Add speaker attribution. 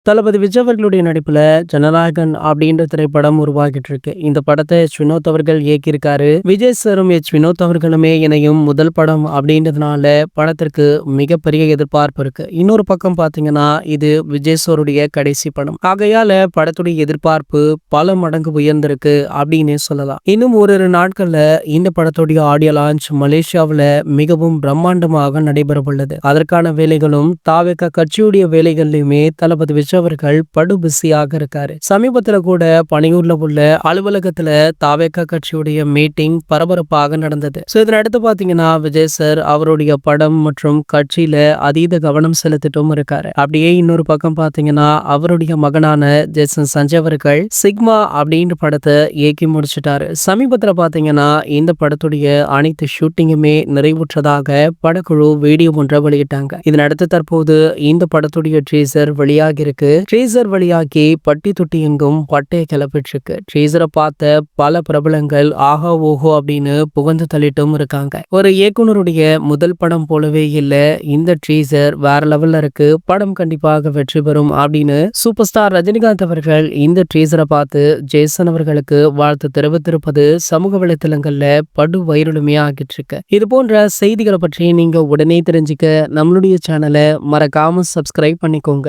Speaker 1: தளபதி விஜய் அவர்களுடைய நடிப்புல ஜனநாயகன் அப்படின்ற திரைப்படம் உருவாகிட்டு இருக்கு. இந்த படத்தை வினோத் அவர்கள் இயக்கியிருக்காரு. விஜய் சாரும் வினோத் அவர்களுமே இணையும் முதல் படம் அப்படின்றதுனால படத்திற்கு மிகப்பெரிய எதிர்பார்ப்பு இருக்கு. இன்னொரு பக்கம் பாத்தீங்கன்னா இது விஜய் சாருடைய கடைசி படம். ஆகையால படத்துடைய எதிர்பார்ப்பு பல மடங்கு உயர்ந்திருக்கு அப்படின்னு சொல்லலாம். இன்னும் ஓரிரு நாட்கள்ல இந்த படத்துடைய ஆடியோ லான்ச் மலேசியாவுல மிகவும் பிரம்மாண்டமாக நடைபெற உள்ளது. அதற்கான வேலைகளும் தாவேகா கட்சியுடைய வேலைகள்லயுமே தளபதி விஜய் அவர்கள் படு பிஸியாக இருக்காரு. சமீபத்துல கூட பணியூர்ல உள்ள அலுவலகத்துல தாவேகா கட்சியுடைய மீட்டிங் பரபரப்பாக நடந்தது. இதனை அடுத்து பாத்தீங்கன்னா விஜய் சார் அவருடைய படம் மற்றும் கட்சியில அதீத கவனம் செலுத்திட்டும் இருக்காரு. அப்படியே இன்னொரு பக்கம் பாத்தீங்கன்னா அவருடைய மகனான ஜேசன் சஞ்சய் அவர்கள் சிக்மா அப்படின்ற படத்தை இயக்கி முடிச்சிட்டாரு. சமீபத்துல பாத்தீங்கன்னா இந்த படத்துடைய அனைத்து ஷூட்டிங்குமே நிறைவுற்றதாக படக்குழு வீடியோ ஒன்றை வெளியிட்டாங்க. இதனடுத்து தற்போது இந்த படத்துடைய ட்ரீசர் வெளியாகி இருக்கு. ட்ரீசர் வெளியாகி பட்டி தொட்டி எங்கும் பட்டையை கிளப்பிட்டு இருக்கு. ட்ரீசரை பார்த்த பல பிரபலங்கள் ஆஹா ஓஹோ அப்படின்னு புகழ்ந்து தள்ளிட்டும் இருக்காங்க. ஒரு இயக்குனருடைய முதல் படம் போலவே இல்ல இந்த ட்ரீசர், வேற லெவல்ல இருக்கு, படம் கண்டிப்பாக வெற்றி பெறும் அப்படின்னு சூப்பர் ஸ்டார் ரஜினிகாந்த் அவர்கள் இந்த ட்ரீசரை பார்த்து ஜேசன் அவர்களுக்கு வாழ்த்து தெரிவித்திருப்பது சமூக வலைத்தளங்கள்ல படு வைரலுமே ஆகிட்டு இருக்கு. இது போன்ற செய்திகளை பற்றி நீங்க உடனே தெரிஞ்சுக்க நம்மளுடைய சேனலை மறக்காம சப்ஸ்கிரைப் பண்ணிக்கோங்க.